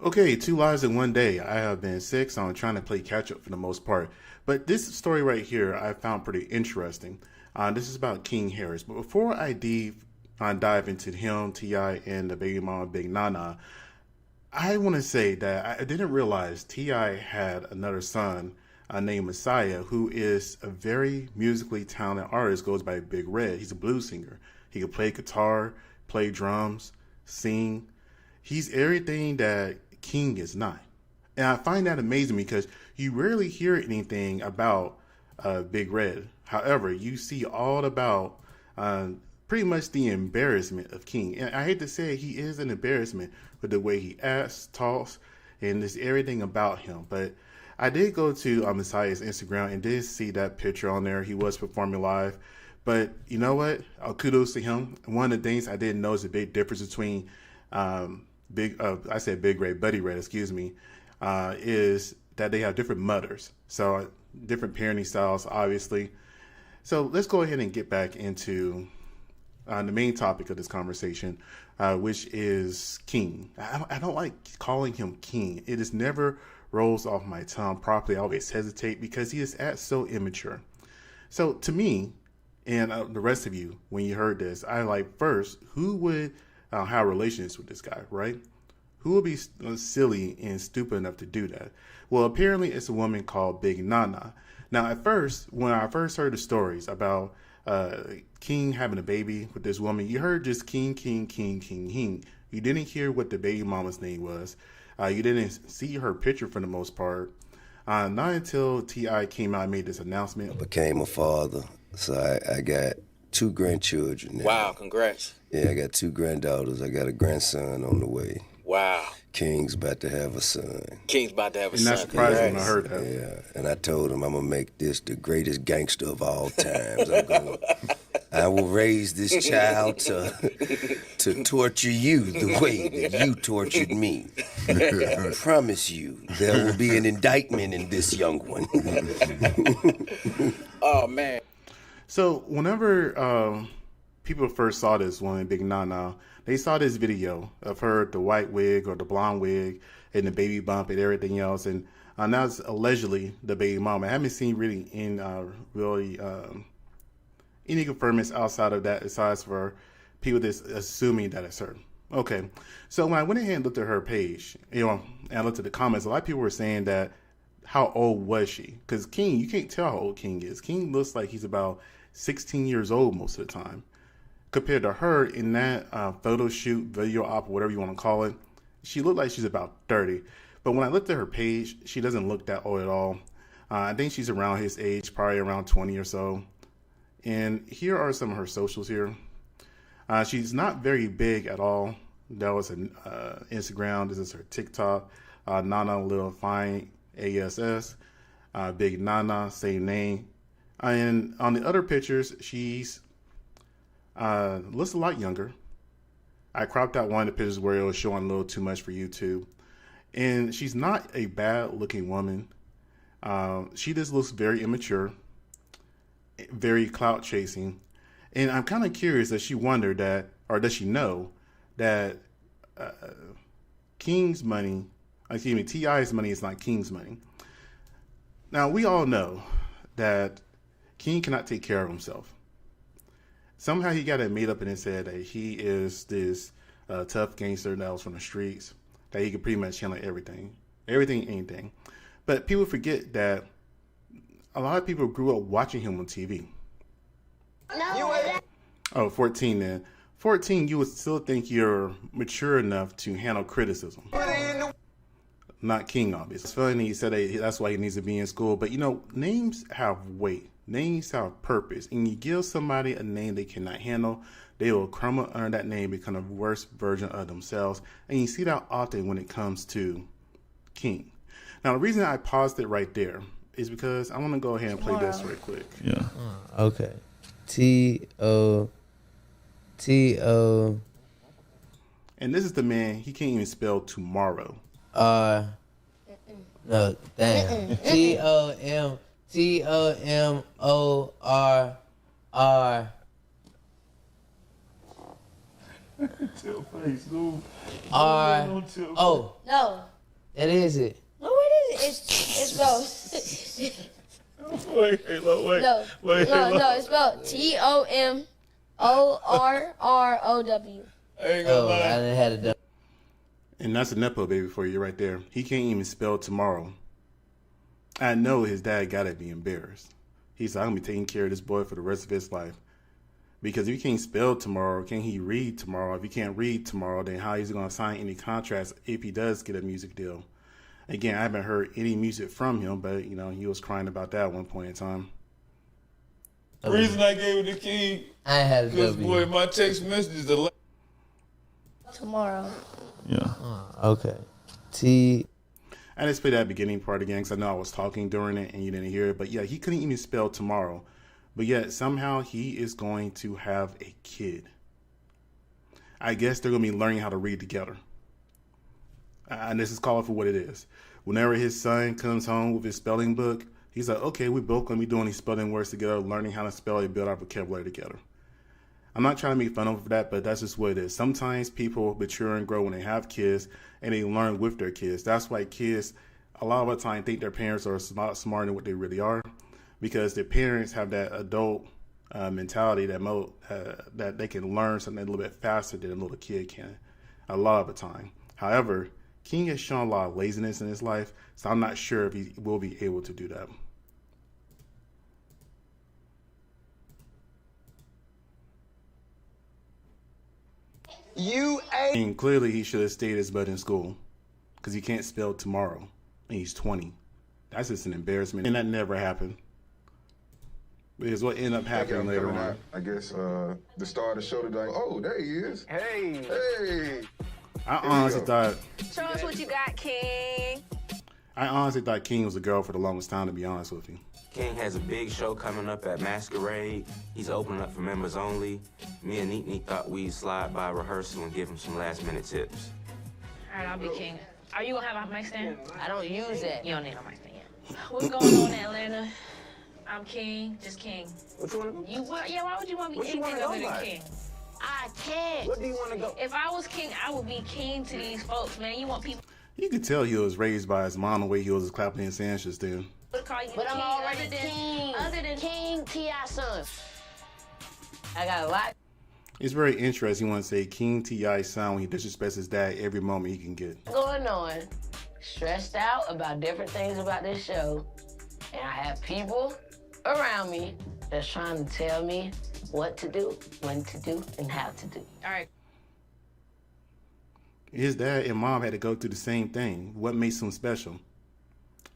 Okay, two lives in one day. I have been sick, so I'm trying to play catch up for the most part. But this story right here I found pretty interesting. This is about King Harris. But before dive into him, T.I., and the baby mama, Big Nana, I want to say that I didn't realize T.I. had another son named Messiah, who is a very musically talented artist, goes by Big Red. He's a blues singer. He can play guitar, play drums, sing. He's everything that King is not. And I find that amazing because you rarely hear anything about Big Red. However, you see all about uh, pretty much the embarrassment of King. And I hate to say it, he is an embarrassment with the way he acts, talks, and just everything about him. But I did go to Messiah's Instagram and did see that picture on there. He was performing live. But you know what? Kudos to him. One of the things I didn't know is a big difference between I said Big Red, Buddy Red, excuse me, is that they have different mothers. So different parenting styles, obviously. So let's go ahead and get back into the main topic of this conversation, which is King. I don't like calling him King. It just never rolls off my tongue properly. I always hesitate because he is so immature. So to me, and the rest of you, when you heard this, I like first, who would have relations with this guy, right? Who would be silly and stupid enough to do that? Well, apparently it's a woman called Big Nana. Now, at first, when I first heard the stories about King having a baby with this woman, you heard just King, King, King, King, King. You didn't hear what the baby mama's name was. You didn't see her picture for the most part. Not until T.I. came out and made this announcement. I became a father, so I got two grandchildren now. Wow, congrats. Yeah, I got two granddaughters. I got a grandson on the way. Wow. King's about to have a son. King's about to have a And son. that's surprising when I Congrats. heard that. Yeah, and I told him I'm gonna make this the greatest gangster of all times. I will raise this child to torture you the way that you tortured me. I promise you, there will be an indictment in this young one. Oh, man. So whenever people first saw this woman, Big Nana, they saw this video of her, the white wig or the blonde wig and the baby bump and everything else. And that's allegedly the baby mama. I haven't seen really any confirmation outside of that, besides for people just assuming that it's her. Okay, so when I went ahead and looked at her page, and I looked at the comments, a lot of people were saying that, how old was she? Because King, you can't tell how old King is. King looks like he's about 16 years old most of the time. Compared to her in that photo shoot, video op, whatever you want to call it, she looked like she's about 30. But when I looked at her page, she doesn't look that old at all. I think she's around his age, probably around 20 or so. And here are some of her socials here. She's not very big at all. That was an Instagram. This is her TikTok. Nana Little Fine ASS. Big Nana, same name. And on the other pictures, she's looks a lot younger. I cropped out one of the pictures where it was showing a little too much for YouTube. And she's not a bad looking woman. She just looks very immature, very clout chasing. And I'm kind of curious, does she wonder that, or does she know that King's money, excuse me, T.I.'s money is not King's money? Now, we all know that King cannot take care of himself. Somehow he got it made up in his head that he is this tough gangster that was from the streets, that he could pretty much handle everything, anything. But people forget that a lot of people grew up watching him on TV. Oh, 14 then. 14, you would still think you're mature enough to handle criticism. Not King, obviously. It's funny he said that's why he needs to be in school. But, names have weight. Names have purpose. And you give somebody a name they cannot handle, they will crumble under that name, become a worse version of themselves. And you see that often when it comes to King. Now, the reason I paused it right there is because I want to go ahead and play this right quick. Yeah. Okay. T-O. And this is the man, he can't even spell tomorrow. No, damn. T-O-M-O-R-R. Tell face, dude. R-O. No. That is it. No, it is. It's spelled. Wait, Halo, wait. No, Wait, no, Halo. no. It's spelled TOMORROW. I ain't gonna Oh, I lie. done had it done. And that's a Nepo baby for you right there. He can't even spell tomorrow. I know his dad gotta be embarrassed. He's like, I'm gonna be taking care of this boy for the rest of his life. Because if he can't spell tomorrow, can he read tomorrow? If he can't read tomorrow, then how is he gonna sign any contracts if he does get a music deal? Again, I haven't heard any music from him, but you know, he was crying about that at one point in time. The reason I gave it to King, I ain't had a because, W. boy, my text messages are like... Tomorrow. Yeah. Okay. T. I just played that beginning part again because I know I was talking during it and you didn't hear it. But yeah, he couldn't even spell tomorrow. But yet somehow he is going to have a kid. I guess they're going to be learning how to read together. And this is calling for what it is. Whenever his son comes home with his spelling book, he's like, okay, we're both going to be doing these spelling words together, learning how to spell and build our vocabulary together. I'm not trying to make fun of that, but that's just what it is. Sometimes people mature and grow when they have kids and they learn with their kids. That's why kids, a lot of the time, think their parents are a lot smarter than what they really are because their parents have that adult mentality that they can learn something a little bit faster than a little kid can a lot of the time. However, King has shown a lot of laziness in his life, so I'm not sure if he will be able to do that. And clearly he should have stayed his butt in school because he can't spell tomorrow and he's 20. That's just an embarrassment. And that never happened. Because what ended up happening later on. I guess the star of the show today. Oh, there he is. Hey. Hey. I honestly thought Show us what you got, King. King was a girl for the longest time, to be honest with you. King has a big show coming up at Masquerade. He's opening up for members only. Me and Neat Neat thought we'd slide by rehearsal and give him some last-minute tips. All right, I'll be King. Are you gonna have a mic stand? I don't use that. You don't need no mic stand yet. What's going on in Atlanta? I'm King, just King. What you wanna go? Yeah, why would you want me What you anything wanna other go than like? King? I can't. What do you wanna go? If I was King, I would be King to these folks, man. You want people You could tell he was raised by his mom the way he was clapping his hands just then. to call you But King I'm already other than, King. Other than King T.I. son. I got a lot. It's very interesting. He wants to say King T.I. son when he disrespects his dad every moment he can get. Going on. Stressed out about different things about this show. And I have people around me that's trying to tell me what to do, when to do, and how to do. all right. His dad and mom had to go through the same thing. What makes him special?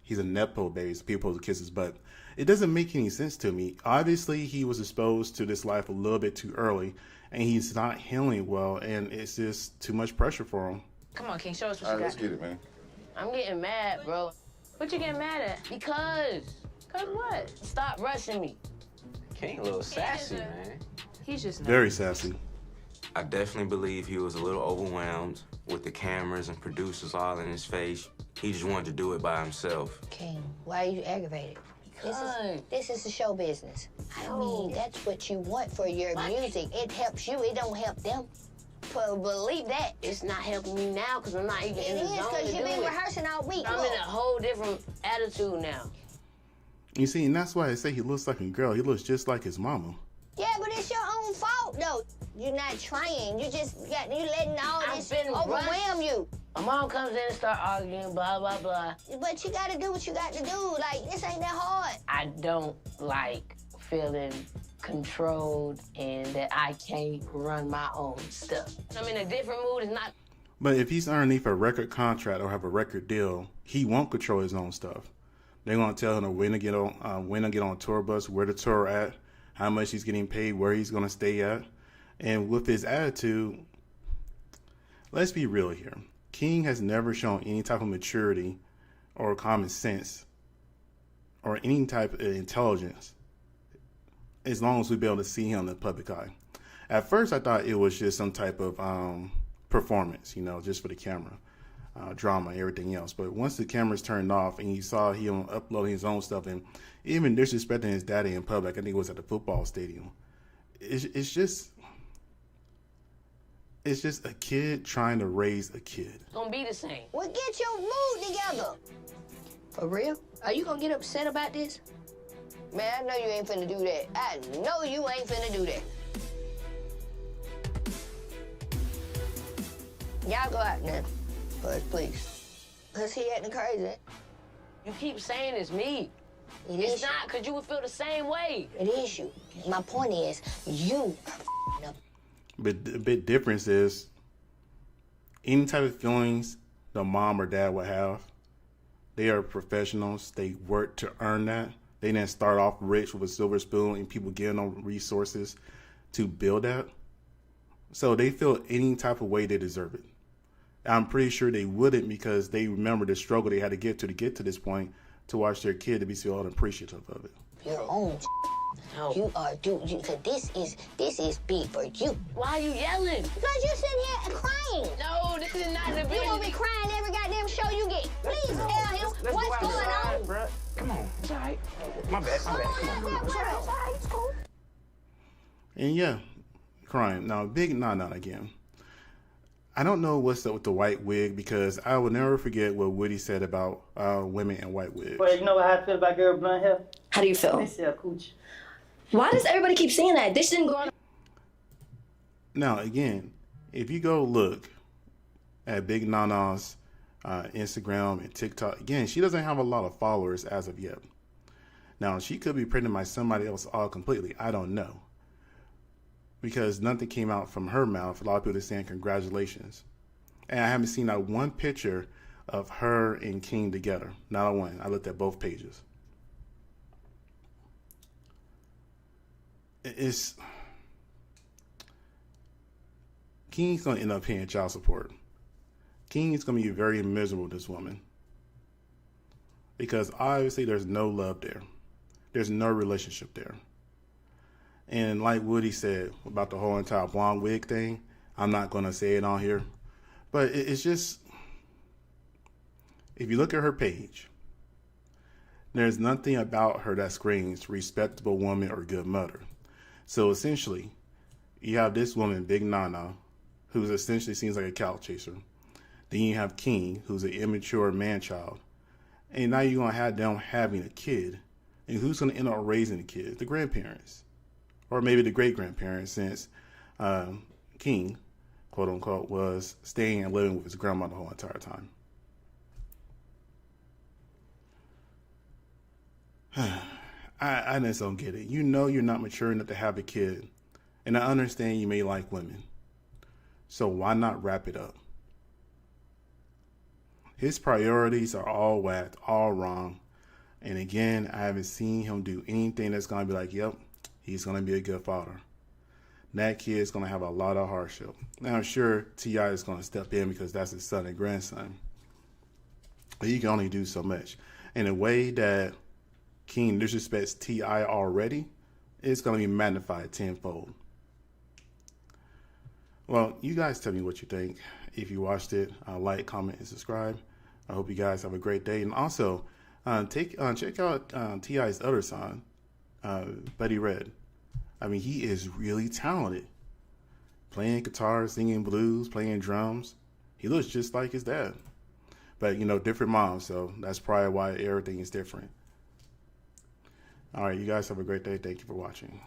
He's a Nepo baby, so people to kiss his butt. It doesn't make any sense to me. Obviously, he was exposed to this life a little bit too early, and he's not healing well, and it's just too much pressure for him. Come on, King, show us what All you right, let's got. get it, man. I'm getting mad, bro. What you getting mad at? Because Cause what? stop rushing me. King a little sassy, man. He's just Very sassy. I definitely believe he was a little overwhelmed with the cameras and producers all in his face. He just wanted to do it by himself. King, why are you aggravated? This is the show business. I mean, that's what you want for your music. It helps you, it don't help them. But believe that, it's not helping me now because I'm not even It in the is zone to because do you've been it. rehearsing all week. I'm Look. in a whole different attitude now. You see, and that's why I say he looks like a girl. He looks just like his mama. Yeah, but it's your own fault, though. You're not trying. You letting all I've this been overwhelm rushed. you. My mom comes in and start arguing, blah, blah, blah. But you gotta do what you got to do. Like, this ain't that hard. I don't like feeling controlled and that I can't run my own stuff. I'm in a different mood. It's not. But if he's underneath a record contract or have a record deal, he won't control his own stuff. They're gonna tell him when to get on tour bus, where the tour at, how much he's getting paid, where he's gonna stay at, and with his attitude, let's be real here. King has never shown any type of maturity or common sense or any type of intelligence as long as we be able to see him in the public eye. At first, I thought it was just some type of performance, just for the camera, drama, everything else. But once the cameras turned off and you saw him uploading his own stuff and even disrespecting his daddy in public, I think it was at the football stadium. It's It's just a kid trying to raise a kid. It's gonna be the same. Well, get your mood together. For real? Are you gonna get upset about this? Man, I know you ain't finna do that. I know you ain't finna do that. Y'all go out now. Please. Cause he acting crazy. You keep saying it's me. It's not, because you would feel the same way. It is you. My point is, you are up. But the big difference is any type of feelings the mom or dad would have, they are professionals. They work to earn that. They didn't start off rich with a silver spoon and people giving them resources to build that. So they feel any type of way they deserve it. I'm pretty sure they wouldn't because they remember the struggle they had to get to this point to watch their kid to be so unappreciative of it. Your own. You are so this is big for you. Why are you yelling? Because you sitting here crying. No, this is not the You big. gonna be crying every goddamn show you get. Please tell him what's going on. Bro. Come on. It's all right. My bad. Come on. And yeah, crying. Now, Big Nana again. I don't know what's up with the white wig because I will never forget what Woody said about women in white wigs. Well, you know how I feel about girl with blonde hair? How do you feel? They sell coochie. Why does everybody keep saying that? This didn't go on. Now, again, if you go look at Big Nana's Instagram and TikTok, again, she doesn't have a lot of followers as of yet. Now, she could be pregnant by somebody else all completely. I don't know. Because nothing came out from her mouth. A lot of people are saying congratulations. And I haven't seen not one picture of her and King together. Not a one. I looked at both pages. King's going to end up paying child support. King is going to be very miserable with this woman. Because obviously there's no love there. There's no relationship there. And like Woody said about the whole entire blonde wig thing, I'm not going to say it on here. But it's just, if you look at her page, there's nothing about her that screams respectable woman or good mother. So essentially, you have this woman, Big Nana, who essentially seems like a cow chaser. Then you have King, who's an immature man-child. And now you're going to have them having a kid. And who's going to end up raising the kid? The grandparents. Or maybe the great-grandparents, since King, quote-unquote, was staying and living with his grandma the whole entire time. I just don't get it. You know you're not mature enough to have a kid. And I understand you may like women. So why not wrap it up? His priorities are all whacked, all wrong. And again, I haven't seen him do anything that's going to be like, yep, he's going to be a good father. That kid's going to have a lot of hardship. Now, I'm sure T.I. is going to step in because that's his son and grandson. But he can only do so much. In a way that King disrespects T.I. already, it's going to be magnified tenfold. Well, you guys tell me what you think. If you watched it, like, comment, and subscribe. I hope you guys have a great day. And also, check out T.I.'s other son, Buddy Red. I mean, he is really talented. Playing guitar, singing blues, playing drums. He looks just like his dad. But, you know, different moms, so that's probably why everything is different. All right, you guys have a great day. Thank you for watching.